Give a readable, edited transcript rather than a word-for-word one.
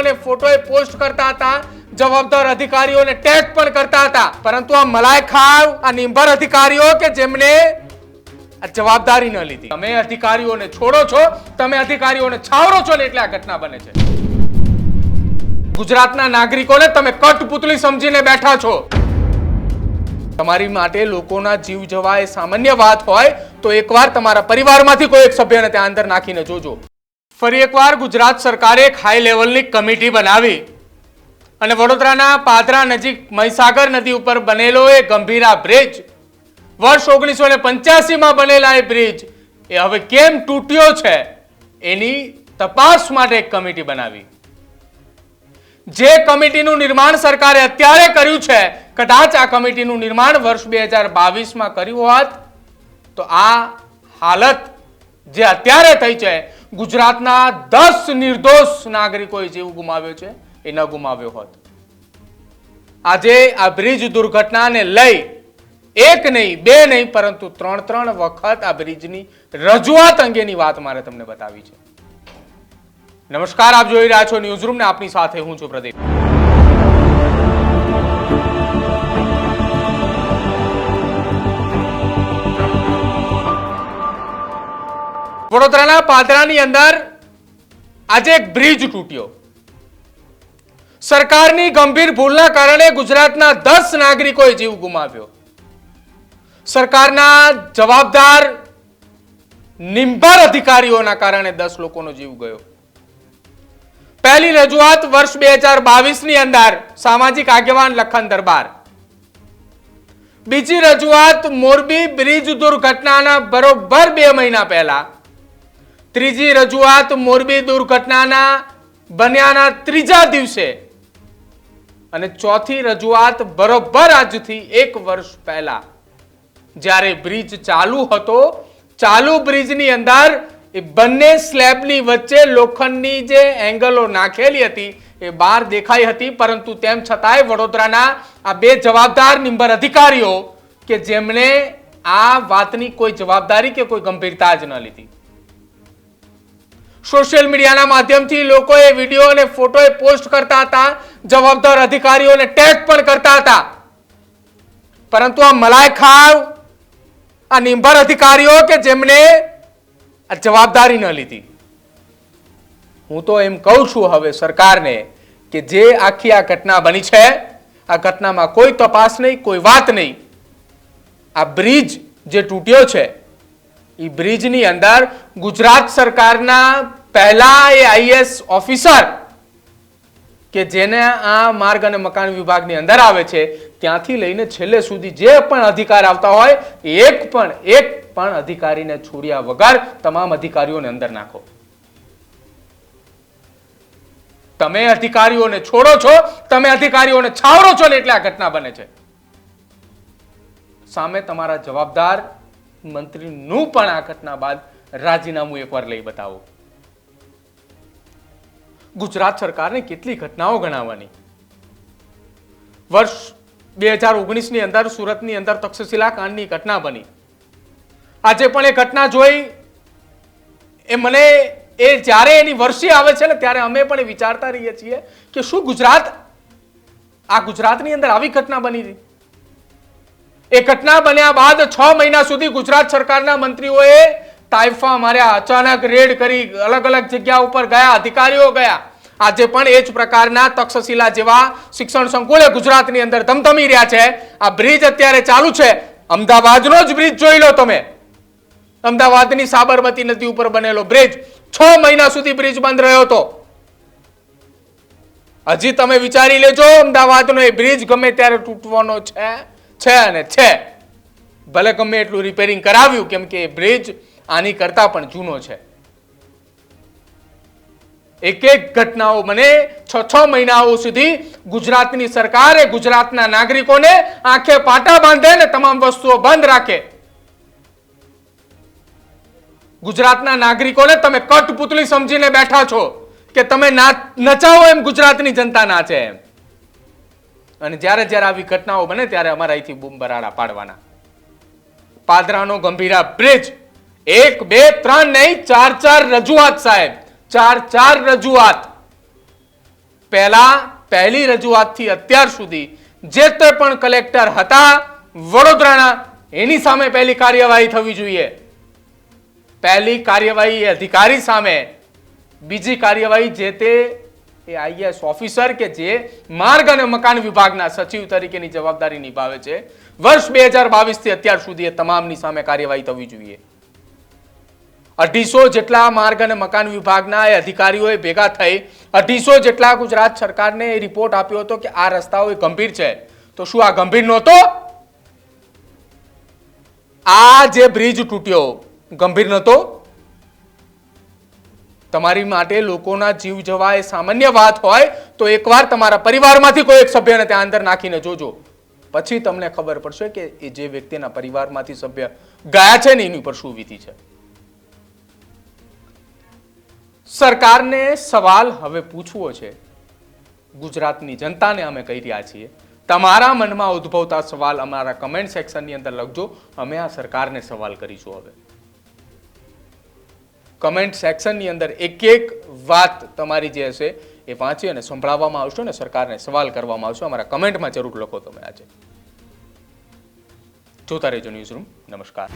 અને photo post કરતા હતા, જવાબદાર અધિકારીઓને ટેગ પણ કરતા હતા, પરંતુ આ મલાઈખાવ, આ નિંબર અધિકારીઓ કે જેમને આ જવાબદારી ન લીધી. તમે અધિકારીઓને છોડો છો, તમે અધિકારીઓને છાવરો છો ને એટલે આ ઘટના બને છે. ગુજરાતના નાગરિકોને તમે કઠપુતળી સમજીને બેઠા છો. તમારી માટે લોકોના જીવ જવા એ સામાન્ય વાત હોય તો એકવાર તમારા પરિવારમાંથી કોઈ એક સભ્યને ત્યાં અંદર નાખીને જોજો. ફરી એકવાર ગુજરાત સરકારે એક હાઈ લેવલની કમિટી બનાવી અને વડોદરાના પાદરા નજીક મહીસાગર નદી ઉપર બનેલો એ ગંભીરા બ્રિજ, વર્ષ 1985માં બનેલા એ બ્રિજ એ હવે કેમ તૂટ્યો છે એની તપાસ માટે એક કમિટી બનાવી. જે કમિટીનું નિર્માણ સરકારે અત્યારે કર્યું છે, કદાચ આ કમિટીનું નિર્માણ વર્ષ 2022માં કર્યું હોત તો આ હાલત જે અત્યારે થઈ છે, ગુજરાતના 10 નિર્દોષ નાગરિકોએ જીવ ગુમાવ્યો છે એ ન ગુમાવ્યો હોત. આજે આ બ્રિજ દુર્ઘટનાને લઈ એક નહીં, બે નહીં, પરંતુ ત્રણ વખત આ બ્રિજની રજૂઆત અંગેની વાત મારે તમને બતાવી છે. નમસ્કાર, આપ જોઈ રહ્યા છો ન્યૂઝરૂમ ને આપની સાથે હું છું પ્રદીપ. વડોદરાના પાદરાની અંદર આજે એક બ્રિજ તૂટ્યો. સરકારની ગંભીર ભૂલના કારણે ગુજરાતના 10 નાગરિકોએ જીવ ગુમાવ્યો. સરકારના જવાબદાર નિંબર અધિકારીઓના કારણે 10 લોકોનો જીવ ગયો. પહેલી રજૂઆત વર્ષ 2022ની અંદર સામાજિક આગેવાન લખન દરબાર. બીજી રજૂઆત મોરબી બ્રિજ દુર્ઘટનાના બરોબર 2 મહિના પહેલા. ત્રીજી રજૂઆત મોરબી દુર્ઘટનાના બન્યાના 3જા દિવસે. અને ચોથી રજૂઆત બરોબર આજથી 1 વર્ષ પહેલા, જ્યારે બ્રિજ ચાલુ હતો. ચાલુ બ્રિજની અંદર એ બંને સ્લેબની વચ્ચે લોખંડની જે એંગલો નાખેલી હતી એ બહાર દેખાઈ હતી, પરંતુ તેમ છતાંય વડોદરાના આ 2 જવાબદાર નિંબર અધિકારીઓ કે જેમણે આ વાતની કોઈ જવાબદારી કે કોઈ ગંભીરતા જ ન લીધી. સોશિયલ મીડિયાના માધ્યમથી લોકોએ વિડીયો અને ફોટો પોસ્ટ કરતા હતા, જવાબદાર અધિકારીઓને ટેગ પણ કરતા હતા, પરંતુ આ મલાઈખાવ, આ નિંબર અધિકારીઓ કે જેમને આ જવાબદારી ન લીધી. હું તો એમ કહું છું હવે સરકારને કે જે આખી આ ઘટના બની છે, આ ઘટનામાં કોઈ તપાસ નહીં, કોઈ વાત નહીં. આ બ્રિજ જે તૂટ્યો છે એ બ્રિજની અંદર ગુજરાત સરકારના પહેલા એ આઈએએસ ઓફિસર કે જેને આ માર્ગ અને મકાન વિભાગની અંદર આવે છે, ત્યાંથી લઈને છેલ્લે સુધી જે પણ અધિકાર આવતા હોય એક પણ અધિકારીને છોડ્યા વગર તમામ અધિકારીઓને અંદર નાખો. તમે અધિકારીઓને છોડો છો, તમે અધિકારીઓને છાવરો છો ને એટલે આ ઘટના બને છે. સામે તમારા જવાબદાર મંત્રીનું પણ આ ઘટના બાદ રાજીનામું એકવાર લઈ બતાવો. ગુજરાત સરકારને કેટલી ઘટનાઓ ગણાવવાની. વર્ષ 2019ની અંદર સુરતની અંદર તક્ષશિલા કાંડની ઘટના બની. આજે પણ એ ઘટના જોઈ એ મને જ્યારે એની વર્ષી આવે છે ને ત્યારે અમે પણ વિચારતા રહીએ છીએ કે શું ગુજરાતની અંદર આવી ઘટના બની હતી. એ ઘટના બન્યા બાદ 6 મહિના સુધી ગુજરાત સરકારના મંત્રીઓએ તાઇફા માર્યા, અચાનક રેડ કરી, અલગ અલગ જગ્યા ઉપર ગયા, અધિકારીઓ ગયા. આજે પણ એ જ પ્રકારના તક્ષશિલા જેવા શિક્ષણ સંકુલ ગુજરાતની અંદર ધમધમી રહ્યા છે. આ બ્રિજ અત્યારે ચાલુ છે, અમદાવાદનો જ બ્રિજ જોઈ લો તમે. અમદાવાદની સાબરમતી નદી ઉપર બનેલો બ્રિજ 6 મહિના સુધી બ્રિજ બંધ રહ્યો હતો. હજી તમે વિચારી લેજો, અમદાવાદનો એ બ્રિજ ગમે ત્યારે તૂટવાનો છે અને છે. ભલે ગમે એટલું રિપેરિંગ કરાવ્યું, કેમ કે એ બ્રિજ આની કરતા પણ જૂનો છે. એક ઘટનાઓ મને 6 મહિનાઓ સુધી ગુજરાતની સરકારે ગુજરાતના નાગરિકોને આંખે પાટા બાંધે ને તમામ વસ્તુઓ બંધ રાખે. ગુજરાતના નાગરિકોને તમે કઠપુતળી સમજીને બેઠા છો કે તમે નચાવો એમ ગુજરાતની જનતા નાચે એમ. અને જ્યારે આવી ઘટનાઓ બને ત્યારે અમારા અહીંથી બૂમ બરાડા પાડવાના. પાદરાનો ગંભીરા બ્રિજ 1, 2, 3 નહીં, 4 રજૂઆત સાહેબ, 4 રજૂઆત. પહેલી રજૂઆતથી અત્યાર સુધી જે તે પણ કલેક્ટર હતા વડોદરાના એની સામે પહેલી કાર્યવાહી થવી જોઈએ. પહેલી કાર્યવાહી એ અધિકારી સામે, બીજી કાર્યવાહી જે તે આઈએએસ ઓફિસર કે જે માર્ગ અને મકાન વિભાગના સચિવ તરીકેની જવાબદારી નિભાવે છે. વર્ષ 2022 થી અત્યાર સુધી એ તમામની સામે કાર્યવાહી થવી જોઈએ. 250 જેટલા માર્ગ અને મકાન વિભાગના એ અધિકારીઓએ ભેગા થઈ 250 જેટલા ગુજરાત સરકારને રિપોર્ટ આપ્યો હતો કે આ રસ્તાઓ ગંભીર છે. તો શું આ ગંભીર નહોતો? આ જે બ્રિજ તૂટ્યો ગંભીર નહોતો? તમારી માટે લોકોના જીવ જવા એ સામાન્ય વાત હોય તો એકવાર તમારા પરિવારમાંથી કોઈ એક સભ્યને ત્યાં અંદર નાખીને જોજો. પછી તમને ખબર પડશે કે એ જે વ્યક્તિના પરિવારમાંથી સભ્ય ગયા છે ને એની પર શું વીતી છે. સરકારને સવાલ હવે પૂછવો છે. ગુજરાતની જનતાને અમે કહી રહ્યા છીએ, તમારા મનમાં ઉદ્ભવતા સવાલ અમારા કમેન્ટ સેક્શનની અંદર લખજો. અમે આ સરકારને સવાલ કરીશું. હવે કમેન્ટ સેક્શનની અંદર એક એક વાત તમારી જે હશે એ વાંચી અને સંભળાવવામાં આવશે ને સરકારને સવાલ કરવામાં આવશે. અમારા કમેન્ટમાં જરૂર લખો તમે આજે. જોતા રહેજો ન્યૂઝરૂમ. નમસ્કાર.